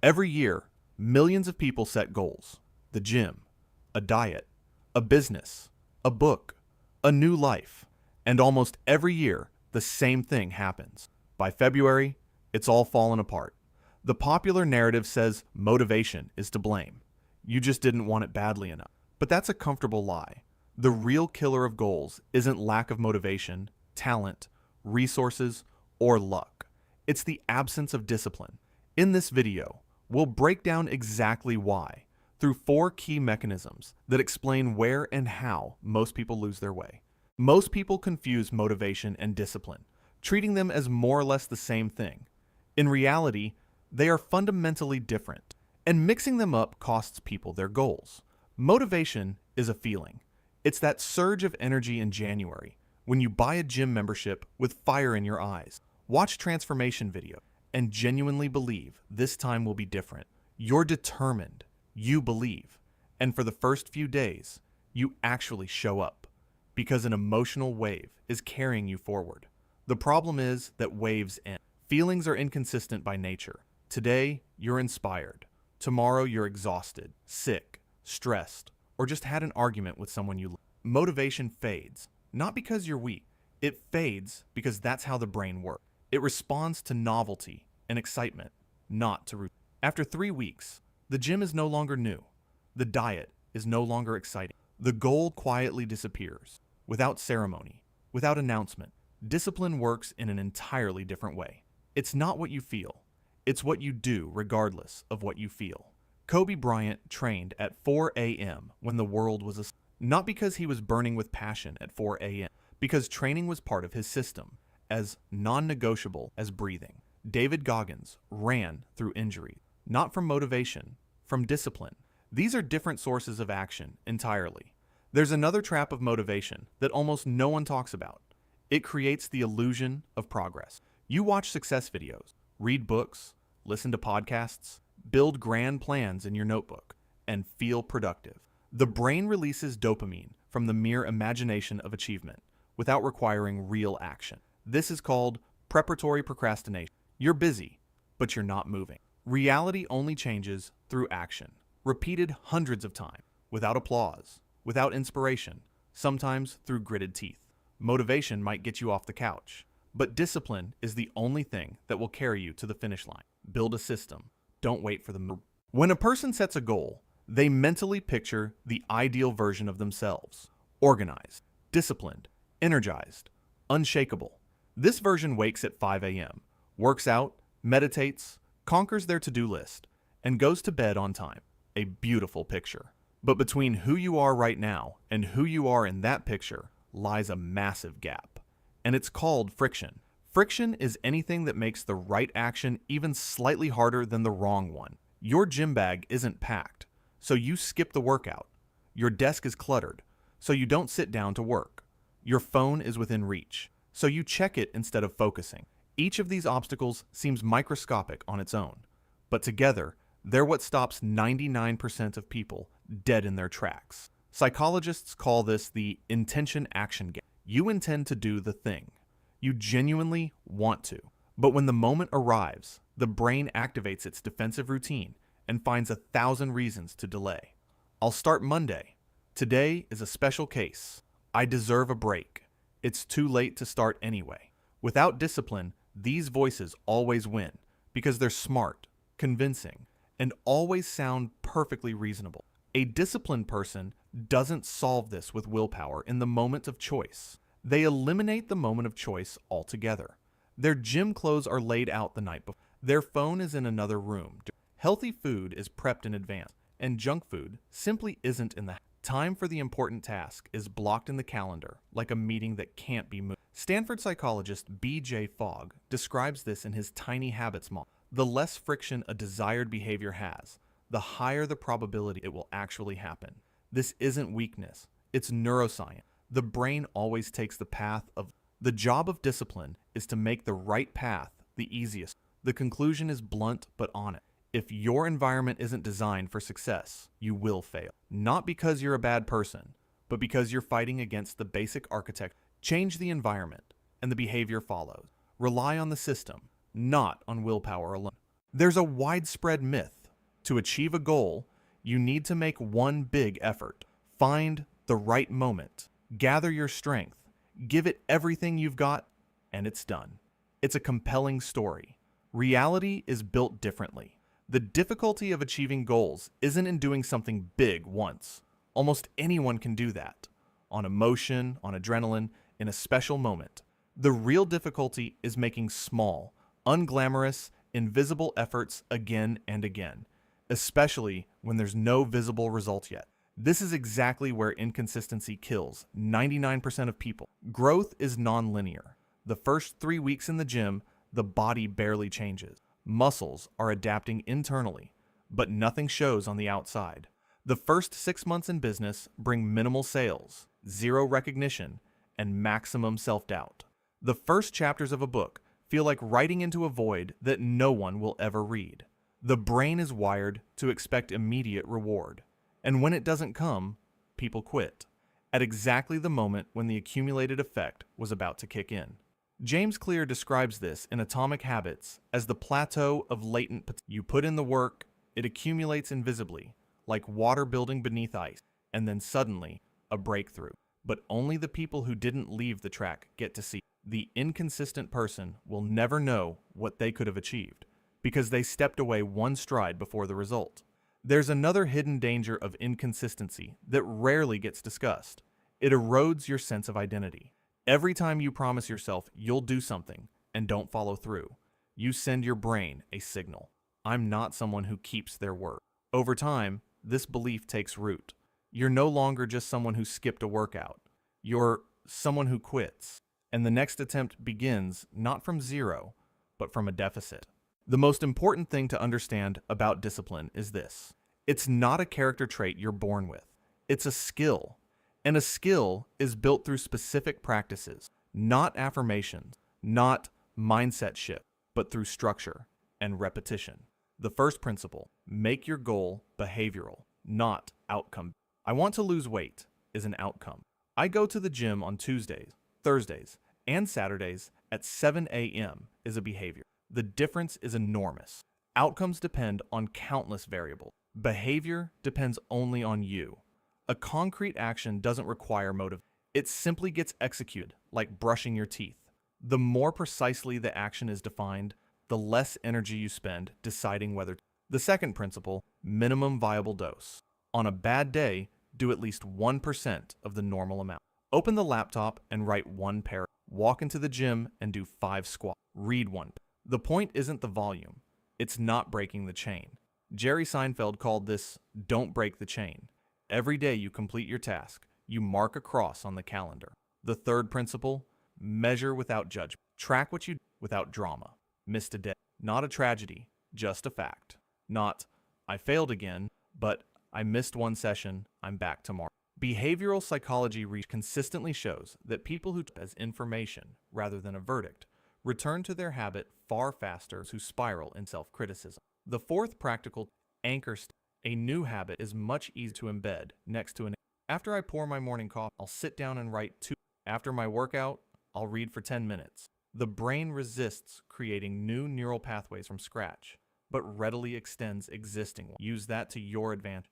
Every year, millions of people set goals: the gym, a diet, a business, a book, a new life. And almost every year, the same thing happens. By February, it's all fallen apart. The popular narrative says motivation is to blame. You just didn't want it badly enough. But that's a comfortable lie. The real killer of goals isn't lack of motivation, talent, resources, or luck. It's the absence of discipline. In this video, we'll break down exactly why through 4 key mechanisms that explain where and how most people lose their way. Most people confuse motivation and discipline, treating them as more or less the same thing. In reality, they are fundamentally different, and mixing them up costs people their goals. Motivation is a feeling. It's that surge of energy in January when you buy a gym membership with fire in your eyes, watch transformation video, and genuinely believe this time will be different. You're determined, you believe, and for the first few days, you actually show up because an emotional wave is carrying you forward. The problem is that waves end. Feelings are inconsistent by nature. Today, you're inspired. Tomorrow, you're exhausted, sick, stressed, or just had an argument with someone you love. Motivation fades, not because you're weak. It fades because that's how the brain works. It responds to novelty and excitement, not to routine. After 3 weeks, the gym is no longer new. The diet is no longer exciting. The goal quietly disappears, without ceremony, without announcement. Discipline works in an entirely different way. It's not what you feel. It's what you do regardless of what you feel. Kobe Bryant trained at 4 a.m. when the world was asleep. Not because he was burning with passion at 4 a.m., because training was part of his system, as non-negotiable as breathing. David Goggins ran through injury, not from motivation, from discipline. These are different sources of action entirely. There's another trap of motivation that almost no one talks about. It creates the illusion of progress. You watch success videos, read books, listen to podcasts, build grand plans in your notebook, and feel productive. The brain releases dopamine from the mere imagination of achievement without requiring real action. This is called preparatory procrastination. You're busy, but you're not moving. Reality only changes through action, repeated hundreds of times, without applause, without inspiration, sometimes through gritted teeth. Motivation might get you off the couch, but discipline is the only thing that will carry you to the finish line. Build a system. Don't wait for the move. When a person sets a goal, they mentally picture the ideal version of themselves: organized, disciplined, energized, unshakable. This version wakes at 5 a.m., works out, meditates, conquers their to-do list, and goes to bed on time. A beautiful picture. But between who you are right now and who you are in that picture lies a massive gap. And it's called friction. Friction is anything that makes the right action even slightly harder than the wrong one. Your gym bag isn't packed, so you skip the workout. Your desk is cluttered, so you don't sit down to work. Your phone is within reach, so you check it instead of focusing. Each of these obstacles seems microscopic on its own, but together, they're what stops 99% of people dead in their tracks. Psychologists call this the intention-action gap. You intend to do the thing. You genuinely want to. But when the moment arrives, the brain activates its defensive routine and finds 1,000 reasons to delay. I'll start Monday. Today is a special case. I deserve a break. It's too late to start anyway. Without discipline, these voices always win because they're smart, convincing, and always sound perfectly reasonable. A disciplined person doesn't solve this with willpower in the moment of choice. They eliminate the moment of choice altogether. Their gym clothes are laid out the night before. Their phone is in another room. Healthy food is prepped in advance, and junk food simply isn't in the time for the important task is blocked in the calendar like a meeting that can't be moved. Stanford psychologist B.J. Fogg describes this in his Tiny Habits model. The less friction a desired behavior has, the higher the probability it will actually happen. This isn't weakness, it's neuroscience. The brain always takes the path of. The job of discipline is to make the right path the easiest. The conclusion is blunt but honest. If your environment isn't designed for success, you will fail. Not because you're a bad person, but because you're fighting against the basic architecture. Change the environment, and the behavior follows. Rely on the system, not on willpower alone. There's a widespread myth. To achieve a goal, you need to make one big effort. Find the right moment. Gather your strength. Give it everything you've got, and it's done. It's a compelling story. Reality is built differently. The difficulty of achieving goals isn't in doing something big once. Almost anyone can do that. On emotion, on adrenaline, in a special moment. The real difficulty is making small, unglamorous, invisible efforts again and again, especially when there's no visible result yet. This is exactly where inconsistency kills 99% of people. Growth is non-linear. The first 3 weeks in the gym, the body barely changes. Muscles are adapting internally, but nothing shows on the outside. The first 6 months in business bring minimal sales, zero recognition, and maximum self-doubt. The first chapters of a book feel like writing into a void that no one will ever read. The brain is wired to expect immediate reward, and when it doesn't come, people quit, at exactly the moment when the accumulated effect was about to kick in. James Clear describes this in Atomic Habits as the plateau of latent potential. You put in the work, it accumulates invisibly, like water building beneath ice, and then suddenly, a breakthrough. But only the people who didn't leave the track get to see. The inconsistent person will never know what they could have achieved, because they stepped away one stride before the result. There's another hidden danger of inconsistency that rarely gets discussed. It erodes your sense of identity. Every time you promise yourself you'll do something and don't follow through, you send your brain a signal. I'm not someone who keeps their word. Over time, this belief takes root. You're no longer just someone who skipped a workout. You're someone who quits. And the next attempt begins not from zero, but from a deficit. The most important thing to understand about discipline is this. It's not a character trait you're born with. It's a skill. And a skill is built through specific practices, not affirmations, not mindset shift, but through structure and repetition. The first principle, make your goal behavioral, not outcome. I want to lose weight is an outcome. I go to the gym on Tuesdays, Thursdays, and Saturdays at 7 a.m. is a behavior. The difference is enormous. Outcomes depend on countless variables. Behavior depends only on you. A concrete action doesn't require motive. It simply gets executed, like brushing your teeth. The more precisely the action is defined, the less energy you spend deciding whether. The second principle, minimum viable dose. On a bad day, do at least 1% of the normal amount. Open the laptop and write one paragraph. Walk into the gym and do 5 squats. Read one. The point isn't the volume. It's not breaking the chain. Jerry Seinfeld called this, don't break the chain. Every day you complete your task, you mark a cross on the calendar. The third principle, measure without judgment. Track what you do without drama. Missed a day. Not a tragedy, just a fact. Not, I failed again, but I missed one session, I'm back tomorrow. Behavioral psychology consistently shows that people who as information rather than a verdict return to their habit far faster who spiral in self-criticism. The fourth practical anchor. A new habit is much easier to embed next to an. After I pour my morning coffee, I'll sit down and write 2. After my workout, I'll read for 10 minutes. The brain resists creating new neural pathways from scratch, but readily extends existing ones. Use that to your advantage.